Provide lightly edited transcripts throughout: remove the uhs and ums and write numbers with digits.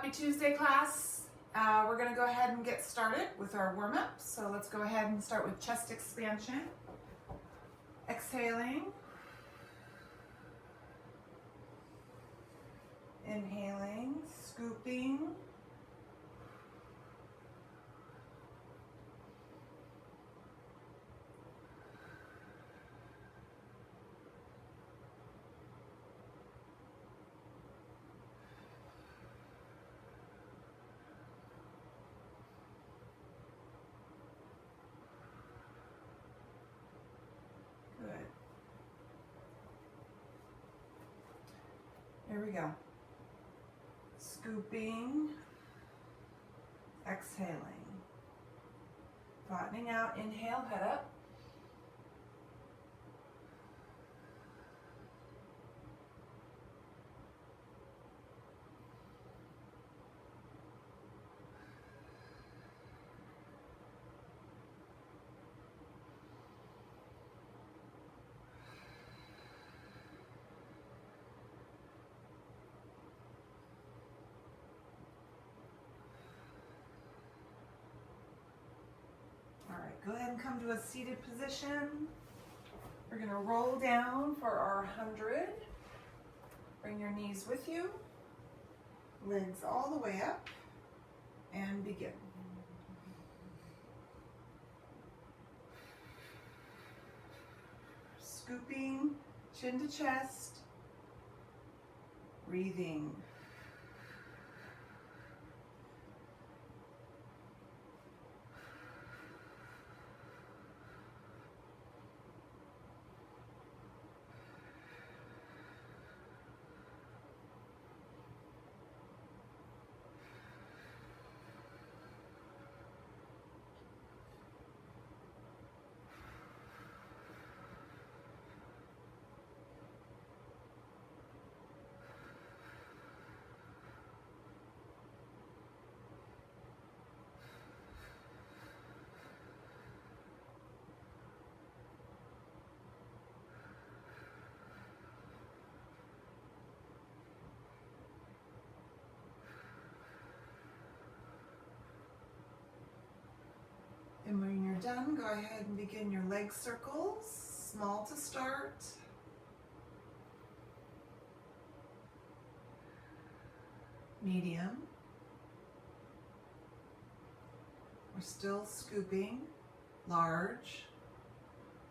Happy Tuesday, class. We're going to go ahead and get started with our warm-up. So let's go ahead and start with chest expansion. Exhaling. Inhaling, scooping. Good. Here we go. Scooping, exhaling, flattening out, inhale, head up. All right, go ahead and come to a seated position. We're going to roll down for our 100. Bring your knees with you. Legs all the way up. And begin. Scooping, chin to chest. Breathing. And when you're done, go ahead and begin your leg circles, small to start. Medium. We're still scooping. Large.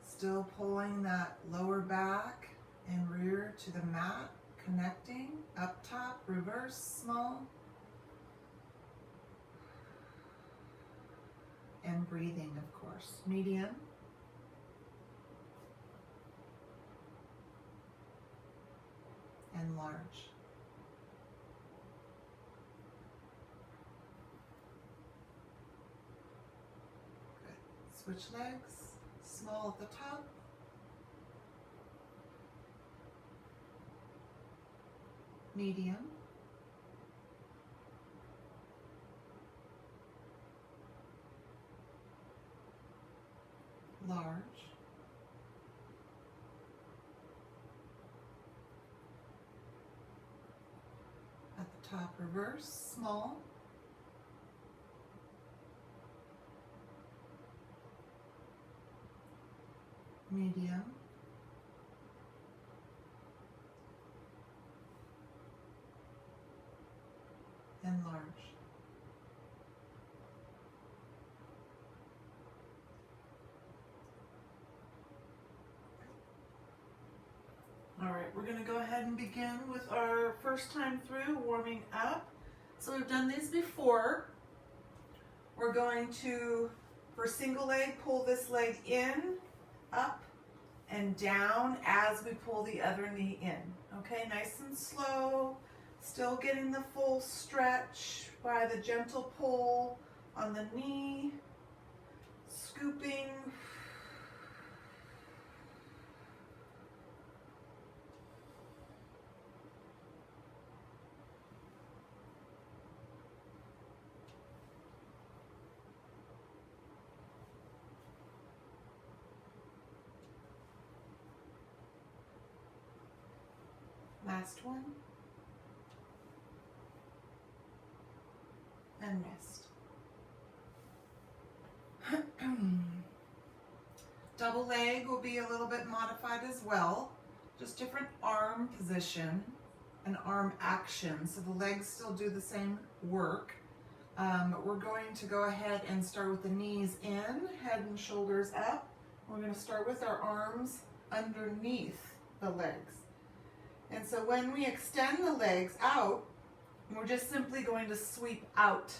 Still pulling that lower back and rear to the mat, connecting. Up top, reverse, small. And breathing, of course. Medium. And large. Good. Switch legs. Small at the top. Medium. Large. At the top, reverse, small. Medium. And large. All right, we're going to go ahead and begin with our first time through warming up. So we've done these before. We're going to, for single leg, pull this leg in, up, and down as we pull the other knee in. Okay, nice and slow. Still getting the full stretch by the gentle pull on the knee. Scooping. Last one. and rest. Double leg will be a little bit modified as well, just different arm position and arm action. So the legs still do the same work. We're going to go ahead and start with the knees in, head and shoulders up. We're going to start with our arms underneath the legs. And so when we extend the legs out, we're just simply going to sweep out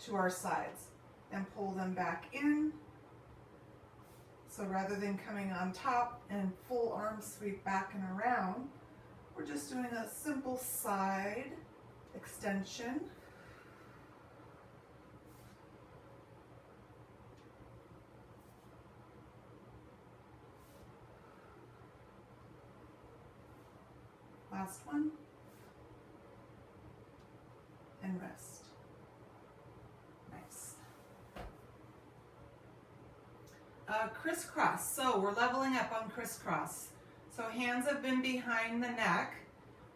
to our sides and pull them back in. So rather than coming on top and full arm sweep back and around, we're just doing a simple side extension. Last one. And rest. Nice. Crisscross. So we're leveling up on crisscross. So hands have been behind the neck.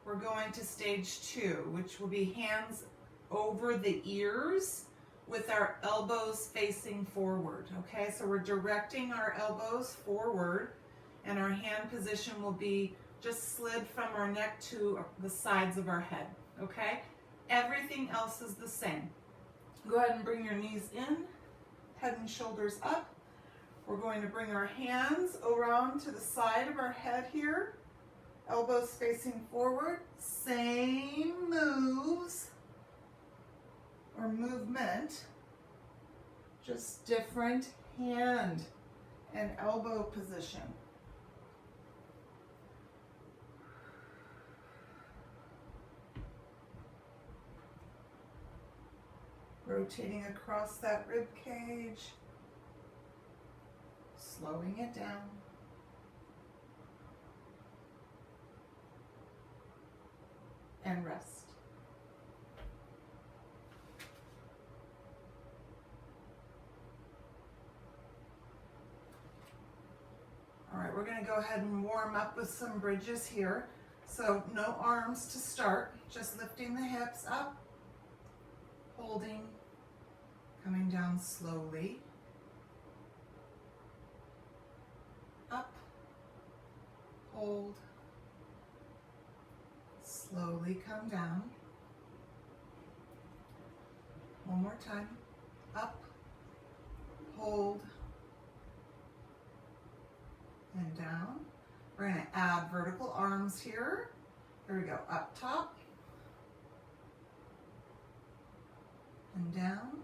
We're going to stage 2, which will be hands over the ears with our elbows facing forward. Okay, so we're directing our elbows forward and our hand position will be just slid from our neck to the sides of our head. Okay, everything else is the same. Go ahead and bring your knees in, head and shoulders up. We're going to bring our hands around to the side of our head here, elbows facing forward. Same moves or movement, just different hand and elbow position. Rotating across that rib cage, slowing it down. And rest. All right, we're going to go ahead and warm up with some bridges here. So no arms to start, just lifting the hips up, holding, coming down slowly, up, hold, slowly come down. One more time, up, hold, and down. We're going to add vertical arms here. Here we go, up top, and down,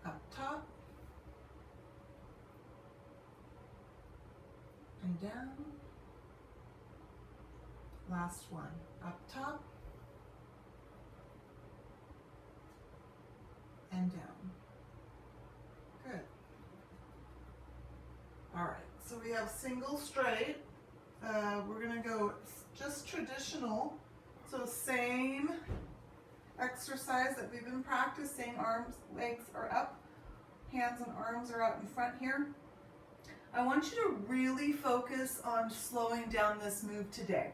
up top, and down. Last one, up top, and down. Good. All right, so we have single straight. We're gonna go just traditional. So same exercise that we've been practicing. Arms, legs are up, hands and arms are out in front here. I want you to really focus on slowing down this move today.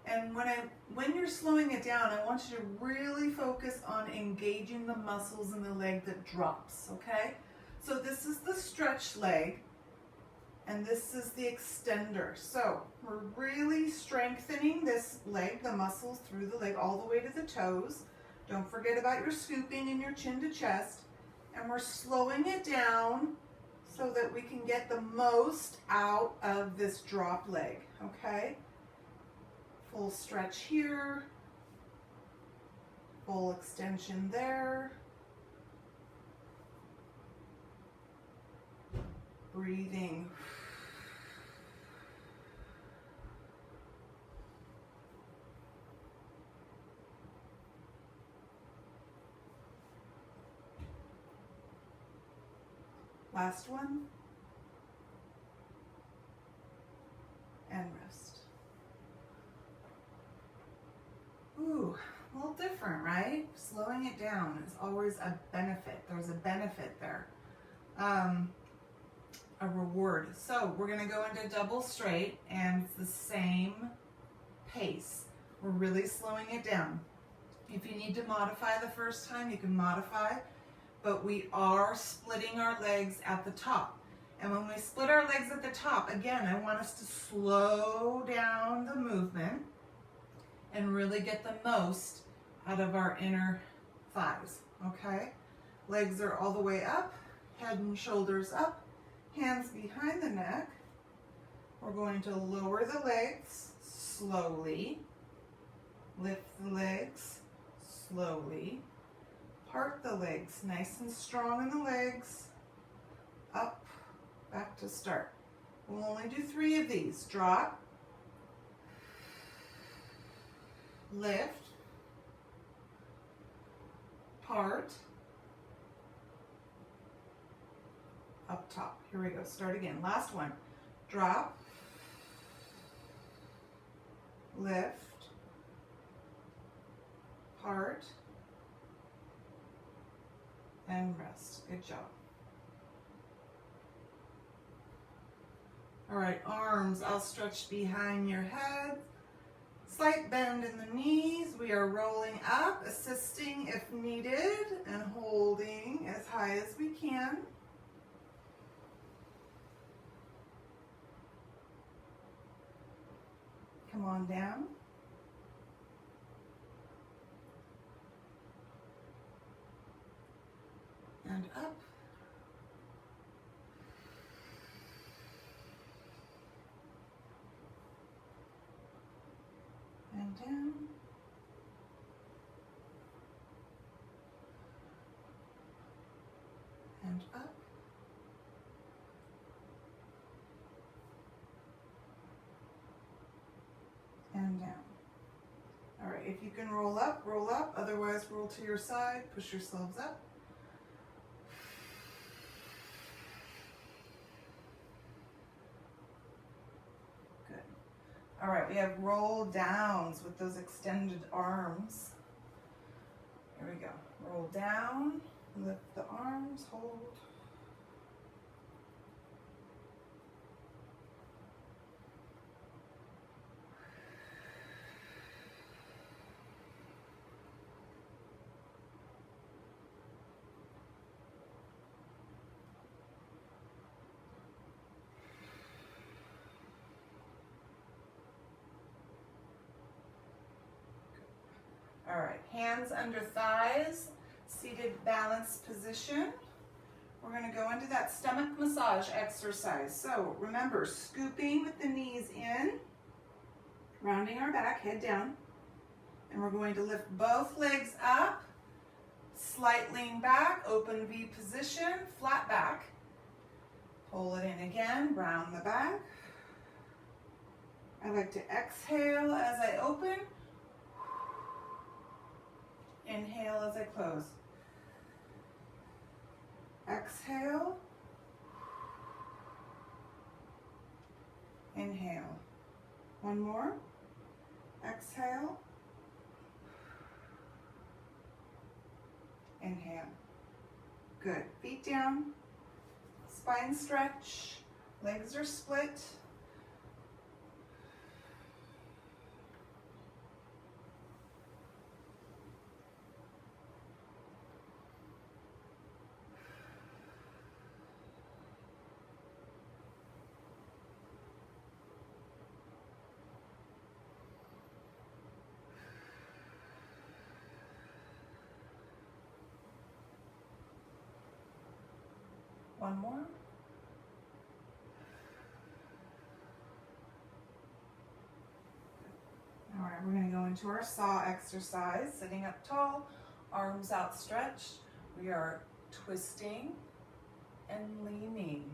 And when you're slowing it down, I want you to really focus on engaging the muscles in the leg that drops, okay? So this is the stretch leg, and this is the extender. So we're really strengthening this leg, the muscles through the leg all the way to the toes. Don't forget about your scooping and your chin to chest. And we're slowing it down so that we can get the most out of this drop leg, okay? Full stretch here, full extension there. Breathing. Last one. And rest. Ooh, a little different, right? Slowing it down is always a benefit. There's a benefit there. A reward. So we're going to go into double straight, and it's the same pace. We're really slowing it down. If you need to modify the first time, you can modify, but we are splitting our legs at the top. And when we split our legs at the top, again, I want us to slow down the movement and really get the most out of our inner thighs, okay? Legs are all the way up, head and shoulders up, hands behind the neck. We're going to lower the legs slowly, lift the legs slowly, part the legs, nice and strong in the legs, up, back to start. We'll only do 3 of these. Drop, lift, part, up top. Here we go, start again. Last one. Drop, lift, part, and rest. Good job. All right, arms outstretched behind your head. Slight bend in the knees. We are rolling up, assisting if needed, and holding as high as we can. Come on down. And up. And down. And up. And down. All right, if you can roll up, otherwise roll to your side, push yourselves up. Good. All right, we have roll downs with those extended arms. Here we go. Roll down, lift the arms, hold. All right, hands under thighs, seated balanced position. We're going to go into that stomach massage exercise. So remember, scooping with the knees in, rounding our back, head down. And we're going to lift both legs up, slight lean back, open V position, flat back. Pull it in again, round the back. I like to exhale as I open. Inhale as I close. Exhale. Inhale. One more. Exhale. Inhale. Good. Feet down. Spine stretch. Legs are split. One more. All right, we're going to go into our saw exercise, sitting up tall, arms outstretched. We are twisting and leaning.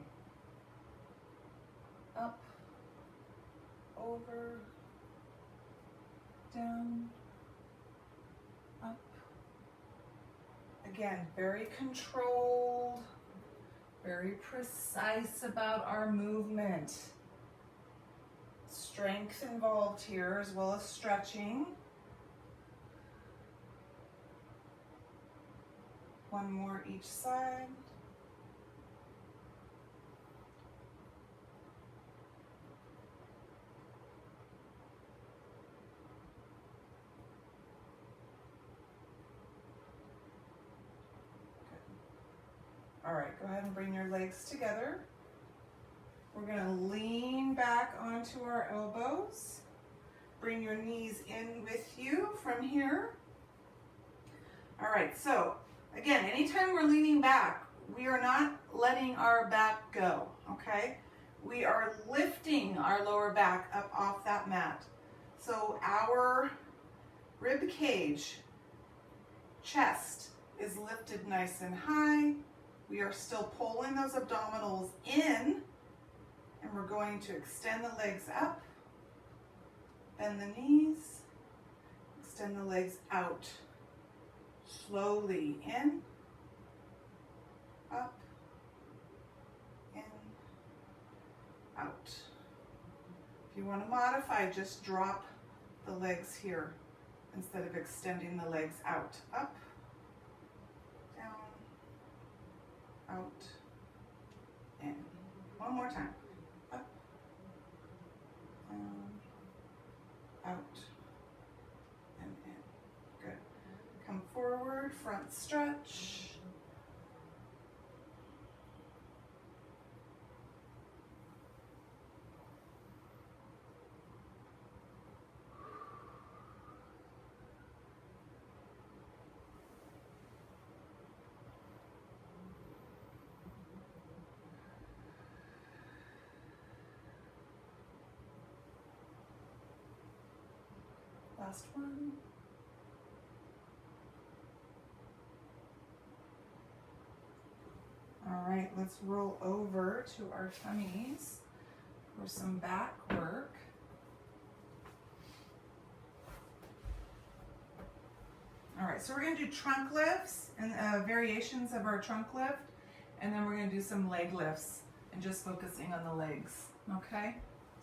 Up, over, down, up. Again, very controlled. Very precise about our movement. Strength involved here as well as stretching. One more each side. All right, go ahead and bring your legs together. We're gonna lean back onto our elbows. Bring your knees in with you from here. All right, so again, anytime we're leaning back, we are not letting our back go, okay? We are lifting our lower back up off that mat. So our rib cage, chest is lifted nice and high. We are still pulling those abdominals in, and we're going to extend the legs up, bend the knees, extend the legs out. Slowly in, up, in, out. If you want to modify, just drop the legs here instead of extending the legs out. Up, down, out, in. One more time. Up, down, out, and in. Good. Come forward, front stretch. Last one. All right, let's roll over to our tummies for some back work. All right, so we're going to do trunk lifts and variations of our trunk lift, and then we're going to do some leg lifts and just focusing on the legs, okay?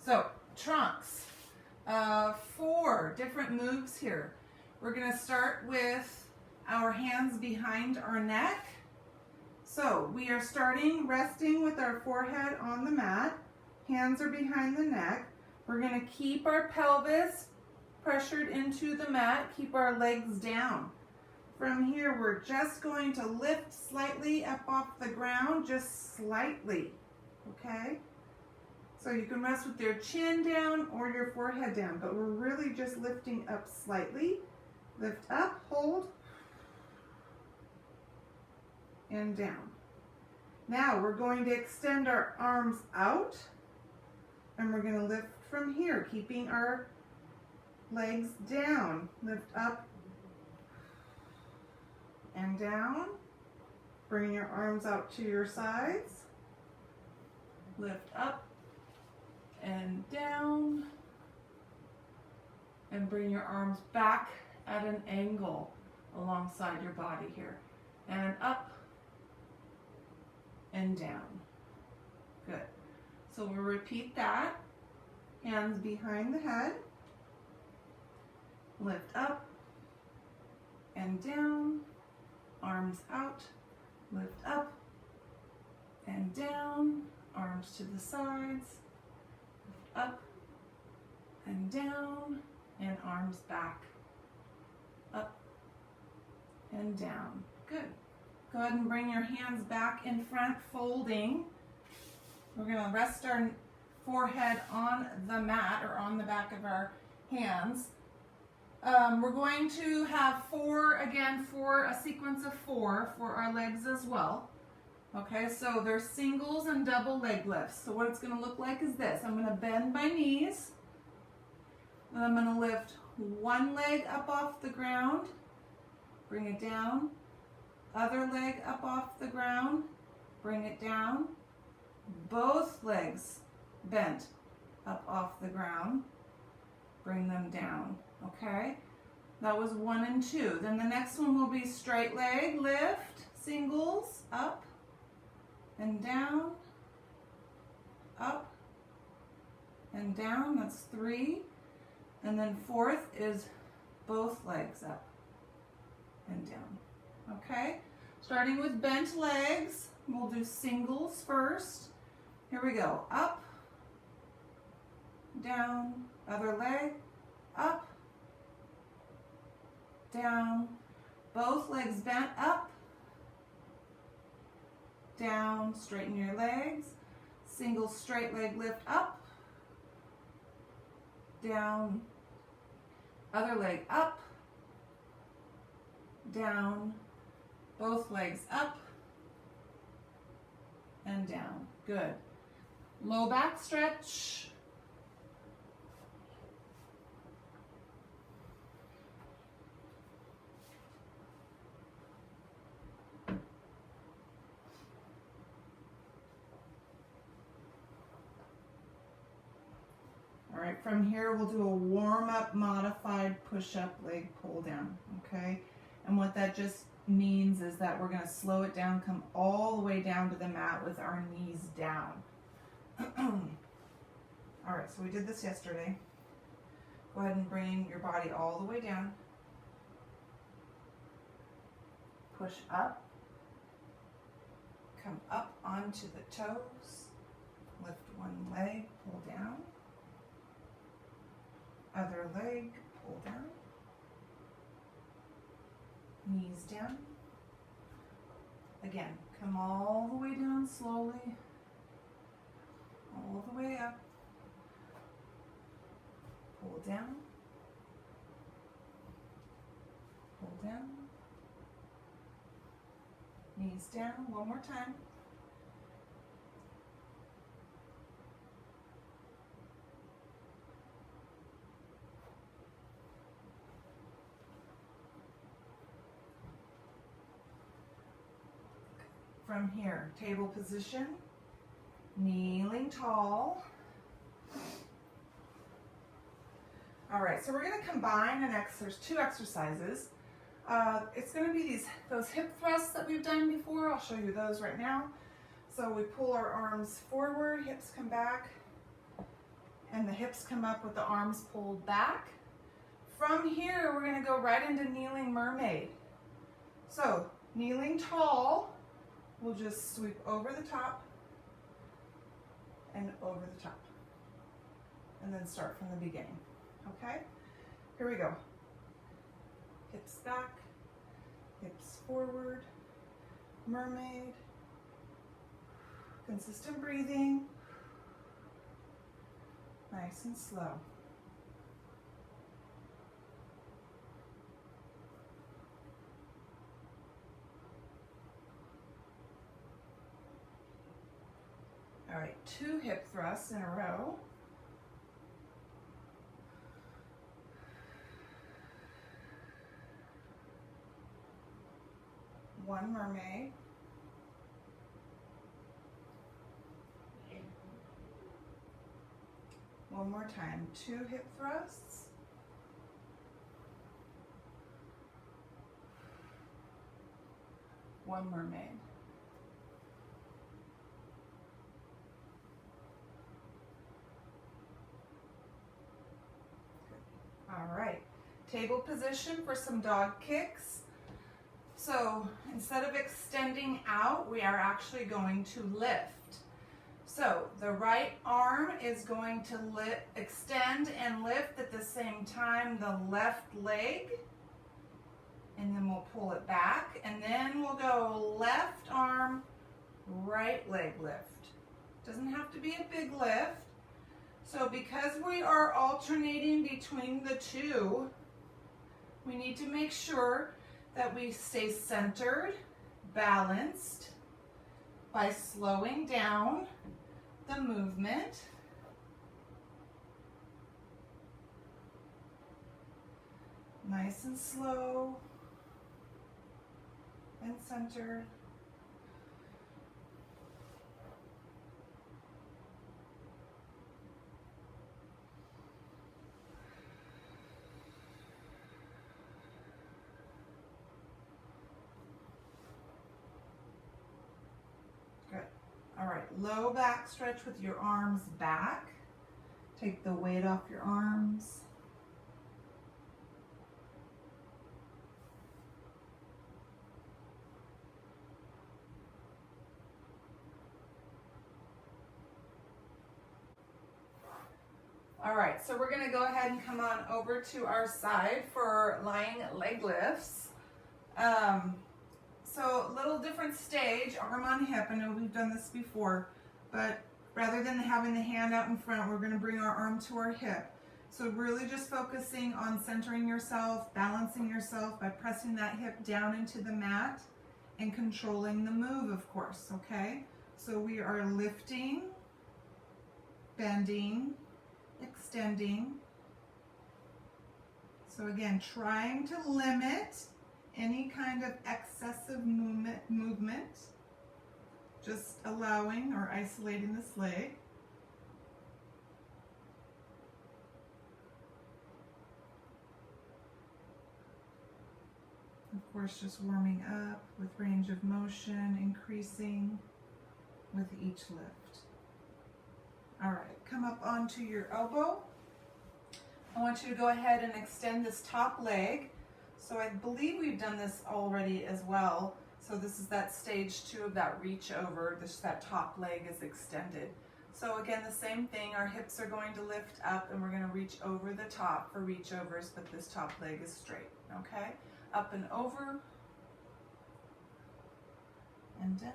So, trunks. 4 different moves here. We're going to start with our hands behind our neck. So we are starting resting with our forehead on the mat. Hands are behind the neck. We're going to keep our pelvis pressured into the mat. Keep our legs down. From here, we're just going to lift slightly up off the ground, just slightly, okay? So you can rest with your chin down or your forehead down, but we're really just lifting up slightly. Lift up, hold, and down. Now we're going to extend our arms out, and we're going to lift from here, keeping our legs down. Lift up and down. Bring your arms out to your sides. Lift up and down, and bring your arms back at an angle alongside your body here, and up and down. Good. So we'll repeat that. Hands behind the head, lift up and down, arms out, lift up and down, arms to the sides, up and down, and arms back, up and down. Good. Go ahead and bring your hands back in front, folding. We're going to rest our forehead on the mat or on the back of our hands. We're going to have 4, again, a sequence of 4 for our legs as well. Okay, so there's singles and double leg lifts. So what it's going to look like is this. I'm going to bend my knees, and I'm going to lift one leg up off the ground, bring it down, other leg up off the ground, bring it down, both legs bent up off the ground, bring them down, okay? That was 1 and 2. Then the next one will be straight leg lift, singles, up and down, up and down, that's 3. And then 4th is both legs up and down, okay? Starting with bent legs, we'll do singles first. Here we go, up, down, other leg, up, down, both legs bent, up, down, straighten your legs. Single straight leg lift up, down, other leg up, down, both legs up, and down. Good. Low back stretch. All right, from here we'll do a warm-up modified push-up leg pull down, okay? And what that just means is that we're gonna slow it down, come all the way down to the mat with our knees down. All right, so we did this yesterday. Go ahead and bring your body all the way down. Push up. Come up onto the toes. Lift one leg, pull down. Other leg, pull down. Knees down. Again, come all the way down slowly. All the way up. Pull down. Pull down. Knees down. One more time. From here, table position, kneeling tall. All right, so we're going to combine there's two exercises. It's going to be those hip thrusts that we've done before. I'll show you those right now. So we pull our arms forward, hips come back, and the hips come up with the arms pulled back. From here, we're going to go right into kneeling mermaid. So kneeling tall, we'll just sweep over the top and over the top, and then start from the beginning. Okay, here we go. Hips back, hips forward, mermaid, consistent breathing, nice and slow. All right, 2 hip thrusts in a row. One mermaid. One more time, 2 hip thrusts. One mermaid. All right, table position for some dog kicks. So instead of extending out, we are actually going to lift. So the right arm is going to extend and lift at the same time the left leg, and then we'll pull it back, and then we'll go left arm, right leg lift. Doesn't have to be a big lift. So because we are alternating between the two, we need to make sure that we stay centered, balanced, by slowing down the movement. Nice and slow and centered. All right, low back stretch with your arms back. Take the weight off your arms. All right, so we're gonna go ahead and come on over to our side for lying leg lifts. So a little different different stage, arm on hip. I know we've done this before, but rather than having the hand out in front, we're going to bring our arm to our hip. So really just focusing on centering yourself, balancing yourself by pressing that hip down into the mat and controlling the move, of course, okay? So we are lifting, bending, extending. So again, trying to limit any kind of excessive movement, just allowing or isolating this leg. Of course, just warming up with range of motion, increasing with each lift. All right, come up onto your elbow. I want you to go ahead and extend this top leg. So I believe we've done this already as well. So this is that stage 2 of that reach over. That top leg is extended. So again, the same thing. Our hips are going to lift up and we're going to reach over the top for reach overs, but this top leg is straight, okay? Up and over and down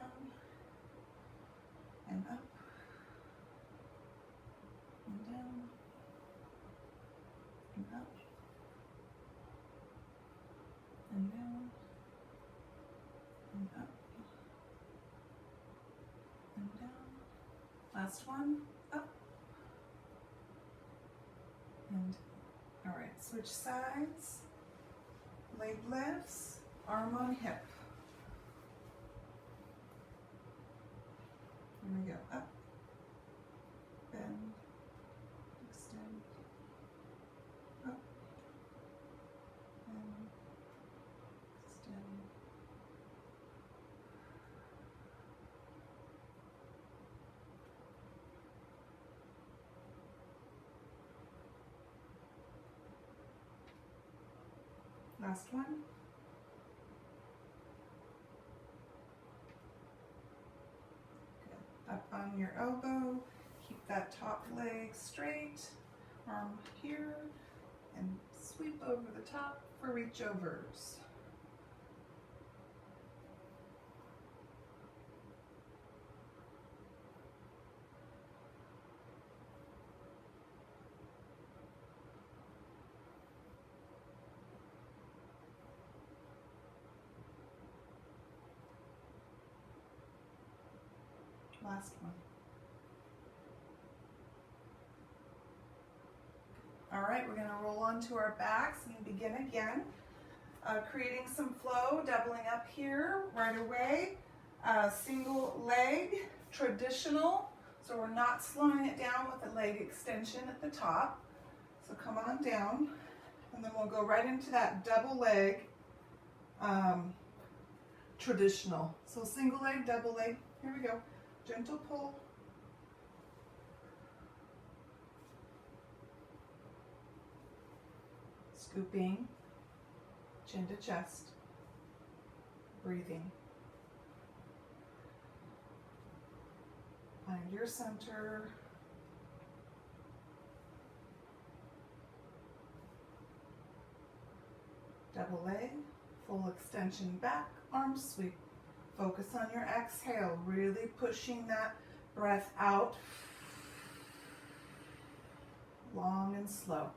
and up and down and up and down and up and down. Last one, up and all right, switch sides, leg lifts, arm on hip. Here we go, up, bend, extend, up, bend, extend. Last one. Good. Up on your elbow, keep that top leg straight, arm here, and sweep over the top for reach overs. Last one. All right, we're going to roll onto our backs and begin again. Creating some flow, doubling up here right away. Single leg, traditional. So we're not slowing it down with the leg extension at the top. So come on down, and then we'll go right into that double leg traditional. So single leg, double leg. Here we go. Gentle pull. Scooping, chin to chest, breathing. Find your center. Double leg, full extension back, arm sweep. Focus on your exhale, really pushing that breath out, long and slow.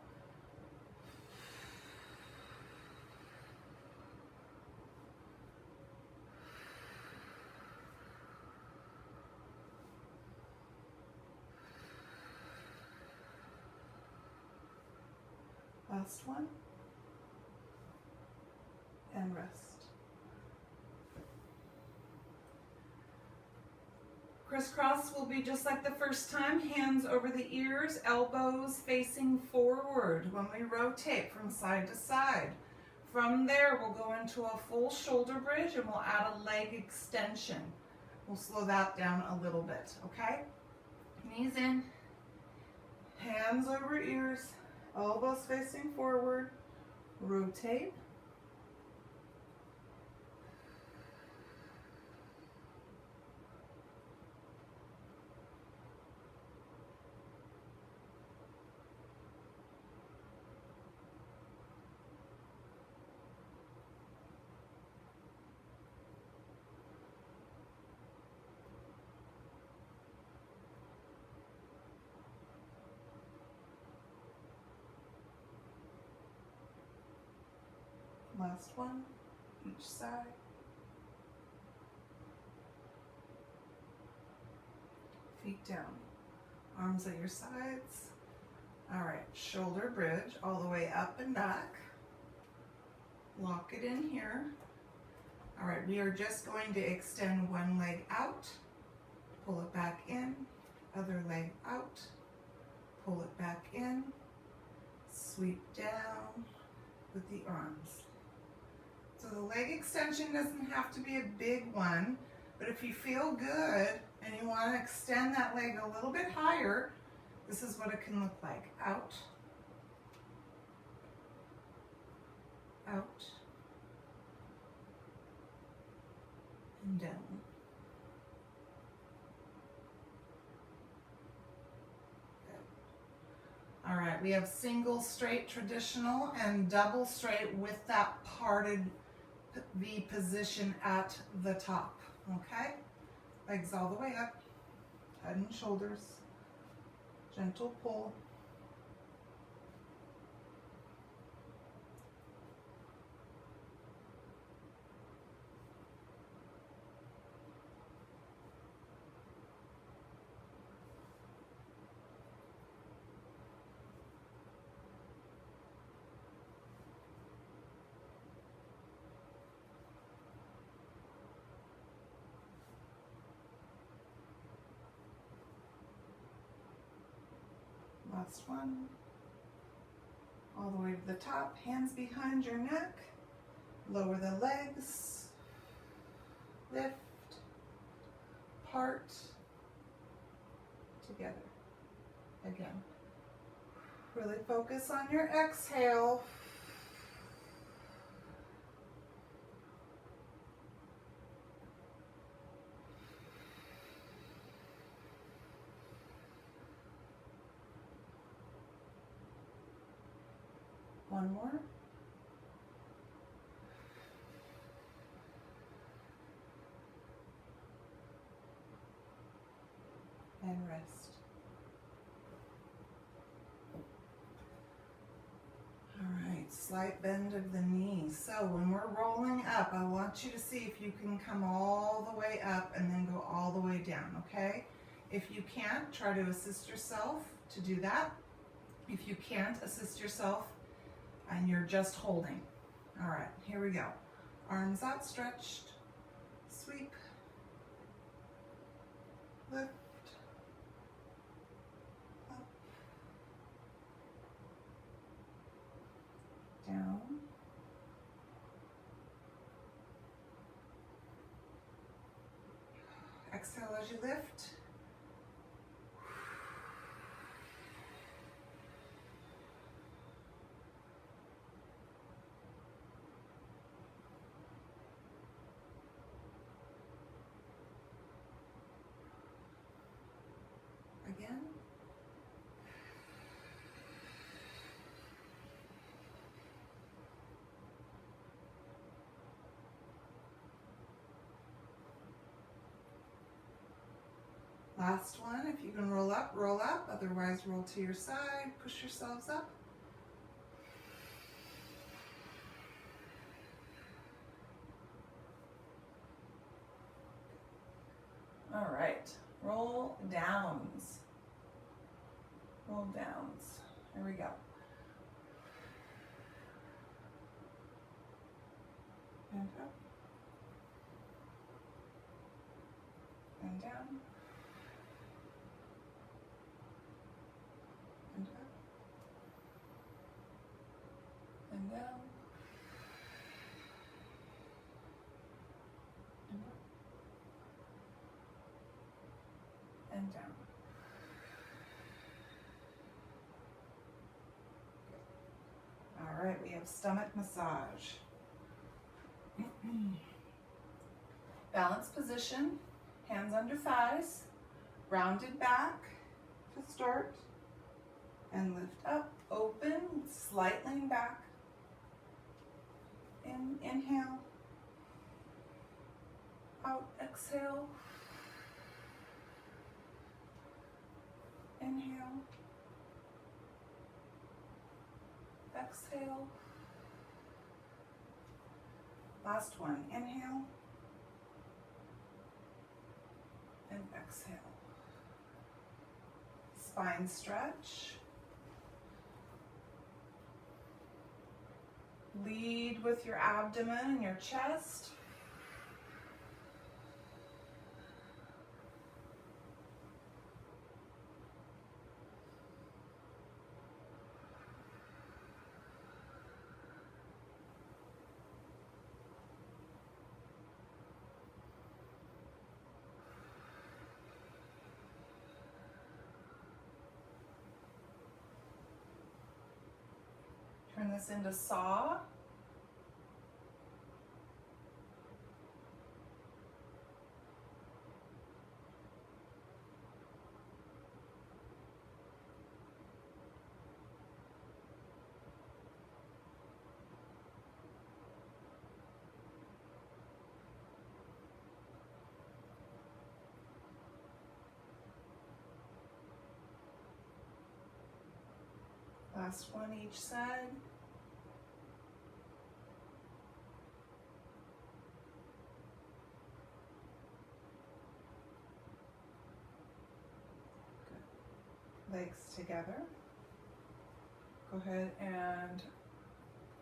Last one, and rest. Crisscross will be just like the first time, hands over the ears, elbows facing forward when we rotate from side to side. From there, we'll go into a full shoulder bridge and we'll add a leg extension. We'll slow that down a little bit, okay? Knees in, hands over ears, elbows facing forward, rotate. Last one, each side. Feet down, arms at your sides. All right, shoulder bridge all the way up and back. Lock it in here. All right, we are just going to extend one leg out, pull it back in, other leg out, pull it back in, sweep down with the arms. So the leg extension doesn't have to be a big one, but if you feel good and you want to extend that leg a little bit higher, this is what it can look like. Out, out, and down. Good. All right, we have single straight traditional and double straight with that parted V position at the top, okay? Legs all the way up, head and shoulders, gentle pull. Last one. All the way to the top, hands behind your neck. Lower the legs. Lift. Part. Together. Again. Really focus on your exhale. One more. And rest. All right, slight bend of the knees. So when we're rolling up, I want you to see if you can come all the way up and then go all the way down, okay? If you can't, try to assist yourself to do that. If you can't assist yourself, and you're just holding. All right, here we go. Arms outstretched, sweep, lift, up, down, exhale as you lift. Again. Last one, if you can roll up, otherwise roll to your side, push yourselves up. All right, roll downs. Roll downs. Here we go. And up. And down. And up. And down. And up. And down. All right, we have stomach massage. Balance position, hands under thighs, rounded back to start, and lift up, open, slight lean back. Inhale, out, exhale, inhale, exhale, Last one, inhale and exhale. Spine stretch. Lead with your abdomen and your chest. Turn this into saw. Last one each side. Legs together. Go ahead and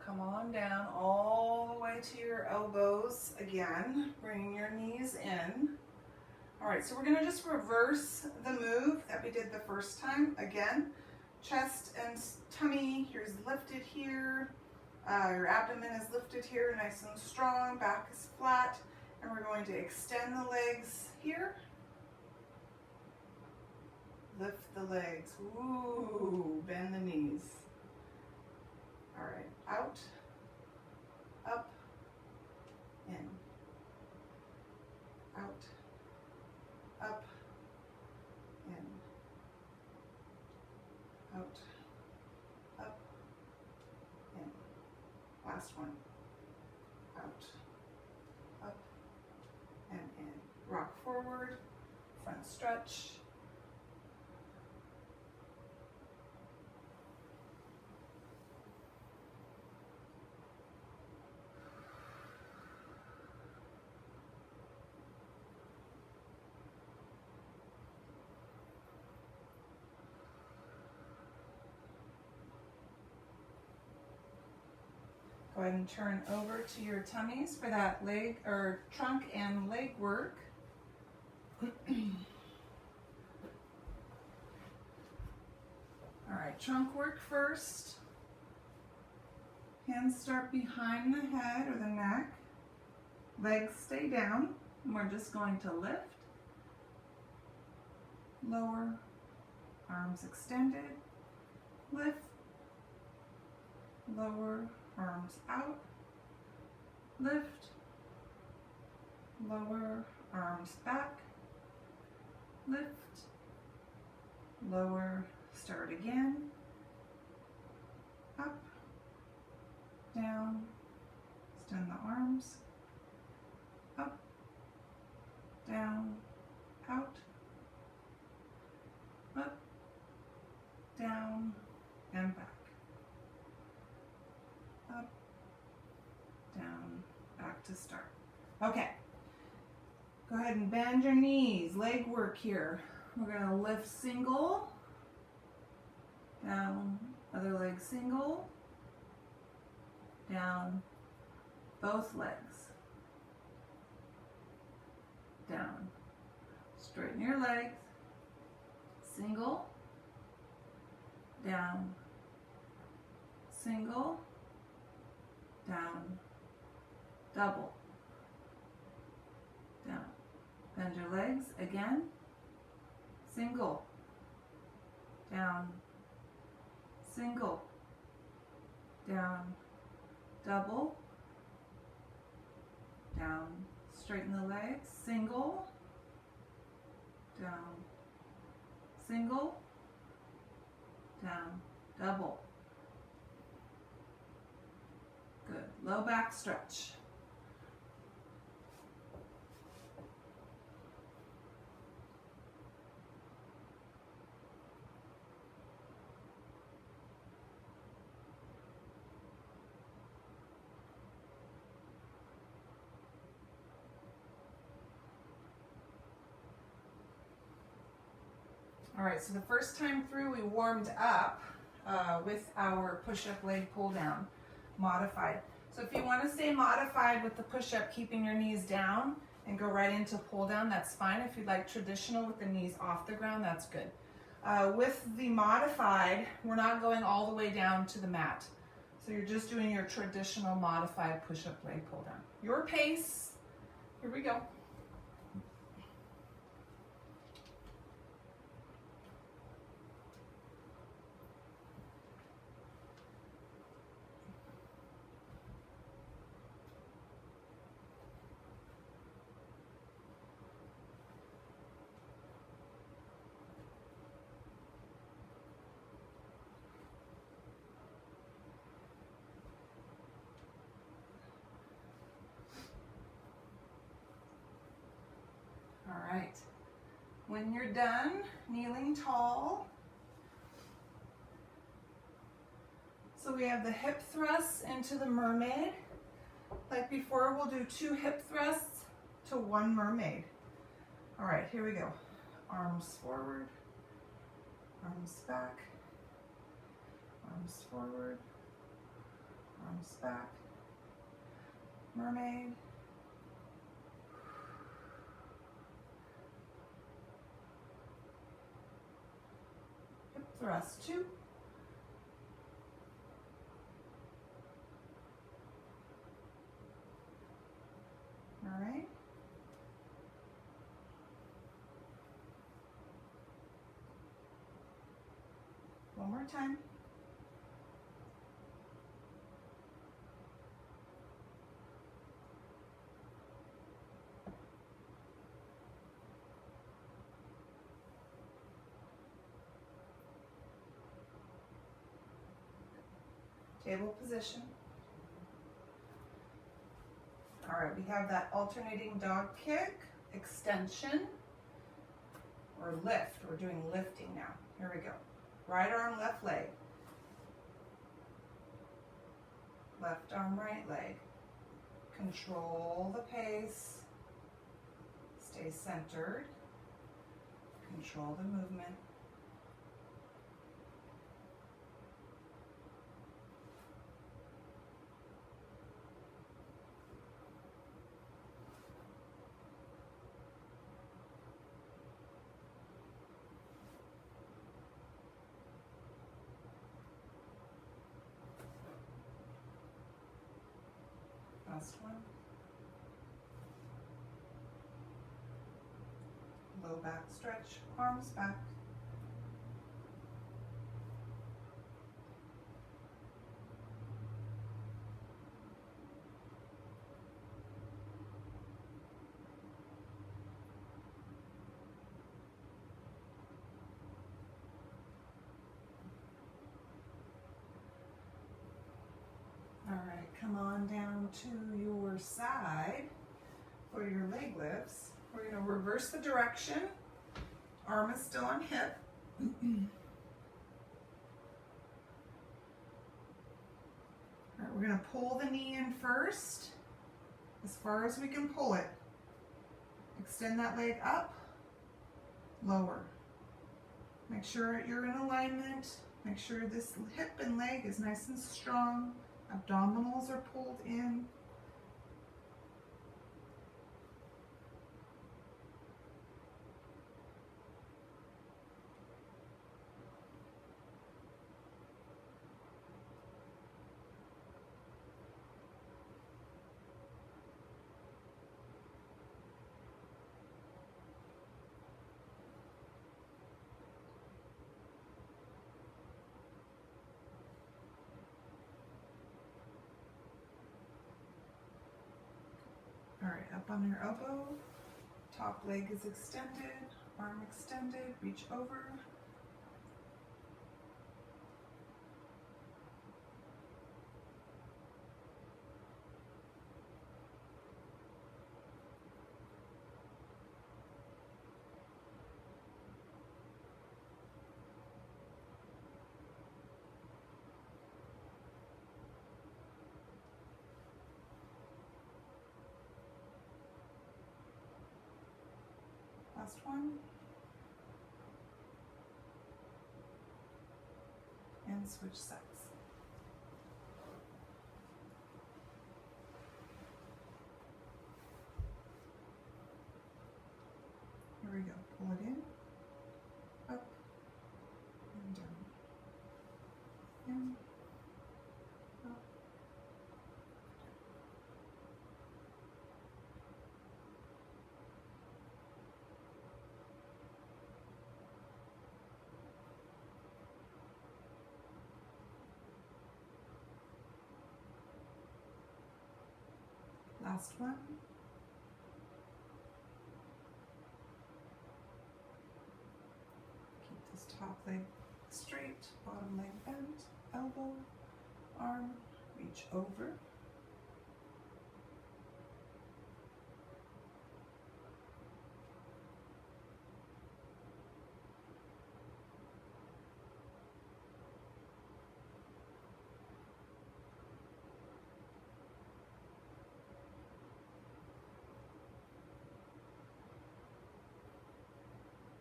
come on down all the way to your elbows again. Bring your knees in. All right, so we're gonna just reverse the move that we did the first time. Again, chest and tummy, here's lifted here. Your abdomen is lifted here, nice and strong. Back is flat. And we're going to extend the legs here. Lift the legs. Ooh, bend the knees. All right, out, up, in. Out, up, in. Out, up, in. Last one. Out, up, and in. Rock forward, front stretch. Go ahead and turn over to your tummies for that leg or trunk and leg work. All right, trunk work first. Hands start behind the head or the neck. Legs stay down. And we're just going to lift, lower, arms extended, lift, lower, arms out, lift, lower, arms back, lift, lower, start again, up, down, extend the arms, up, down, out, up, down, and back. Up, down, back to start. Okay, go ahead and bend your knees, leg work here. We're gonna lift single, down, other leg single, down, both legs, down. Straighten your legs, single, down, single, down, double, down. Bend your legs again, single, down, single, down, double, down. Straighten the legs, single, down, single, down, double. Good. Low back stretch. All right, so the first time through we warmed up with our push-up leg pull down, modified. So if you want to stay modified with the push-up, keeping your knees down and go right into pull down, that's fine. If you'd like traditional with the knees off the ground, that's good. With the modified, we're not going all the way down to the mat. So you're just doing your traditional modified push-up leg pull down. Your pace. Here we go. All right, when you're done, kneeling tall. So we have the hip thrusts into the mermaid. Like before, we'll do 2 hip thrusts to 1 mermaid. All right, here we go. Arms forward, arms back, arms forward, arms back, mermaid. Thrust 2. All right. One more time. Table position. All right, we have that alternating dog kick, extension, or lift. We're doing lifting now. Here we go. Right arm, left leg. Left arm, right leg. Control the pace. Stay centered. Control the movement. Last one. Low back stretch, arms back. All right, come on down to your side for your leg lifts. We're going to reverse the direction. Arm is still on hip. All right, we're going to pull the knee in first, as far as we can pull it. Extend that leg up, lower. Make sure you're in alignment. Make sure this hip and leg is nice and strong. Abdominals are pulled in. All right, up on your elbow, top leg is extended, arm extended, reach over. Last one. and switch sides. Here we go. Pull it in, up, and down. In, up. Last one. Keep this top leg straight, bottom leg bent, elbow, arm, reach over.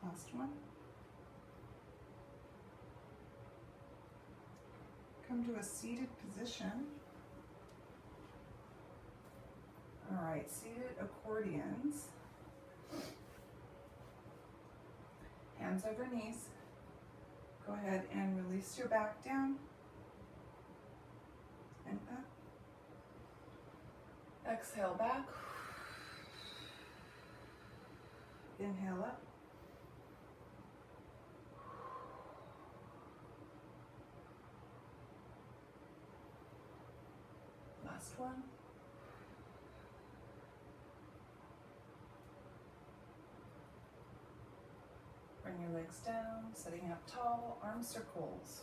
Last one. Come to a seated position. All right, seated accordions. Hands over knees. Go ahead and release your back down and up. Exhale back. Inhale up. Last one. Bring your legs down, sitting up tall, arm circles.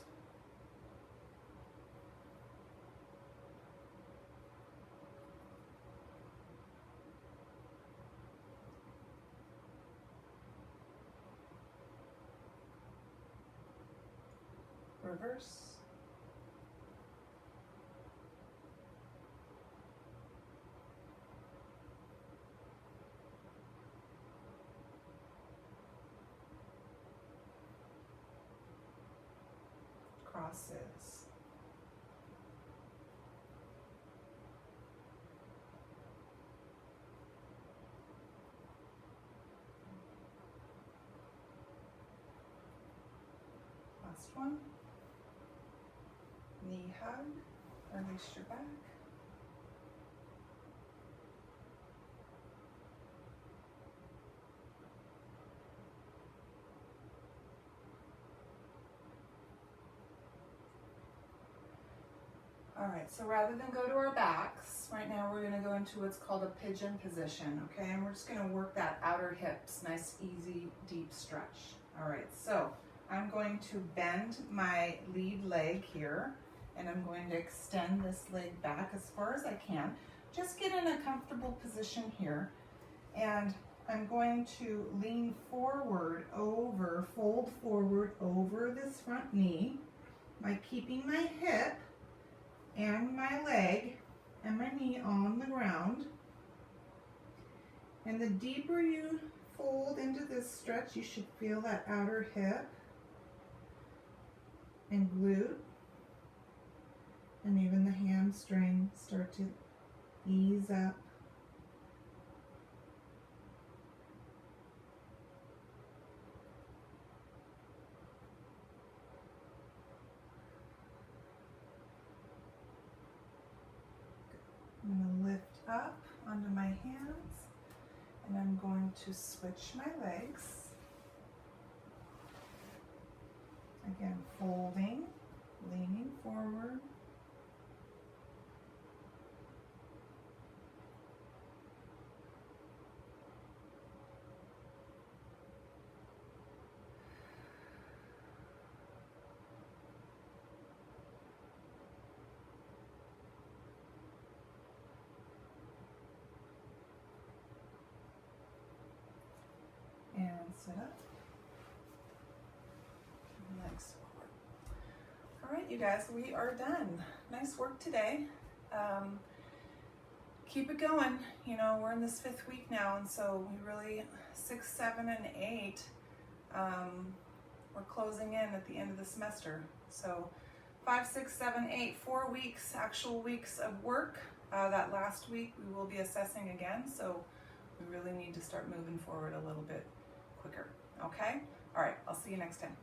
Reverse. Crosses. Last one. Knee hug, release your back. All right, so rather than go to our backs, right now we're gonna go into what's called a pigeon position, okay? And we're just gonna work that outer hips, nice, easy, deep stretch. All right, so I'm going to bend my lead leg here, and I'm going to extend this leg back as far as I can. Just get in a comfortable position here, and I'm going to lean forward over, fold forward over this front knee by keeping my hip and my leg and my knee on the ground. And the deeper you fold into this stretch, you should feel that outer hip and glute, and even the hamstring start to ease up. I'm going to lift up onto my hands, and I'm going to switch my legs. Again, folding, leaning forward. And sit up. Legs forward. All right, you guys, we are done. Nice work today. Keep it going. You know, we're in this 5th week now, and so we really, 6, 7, and 8, we're closing in at the end of the semester. So 5, 6, 7, 8, 4 weeks, actual weeks of work. That last week we will be assessing again, so we really need to start moving forward a little bit quicker, okay? All right, I'll see you next time.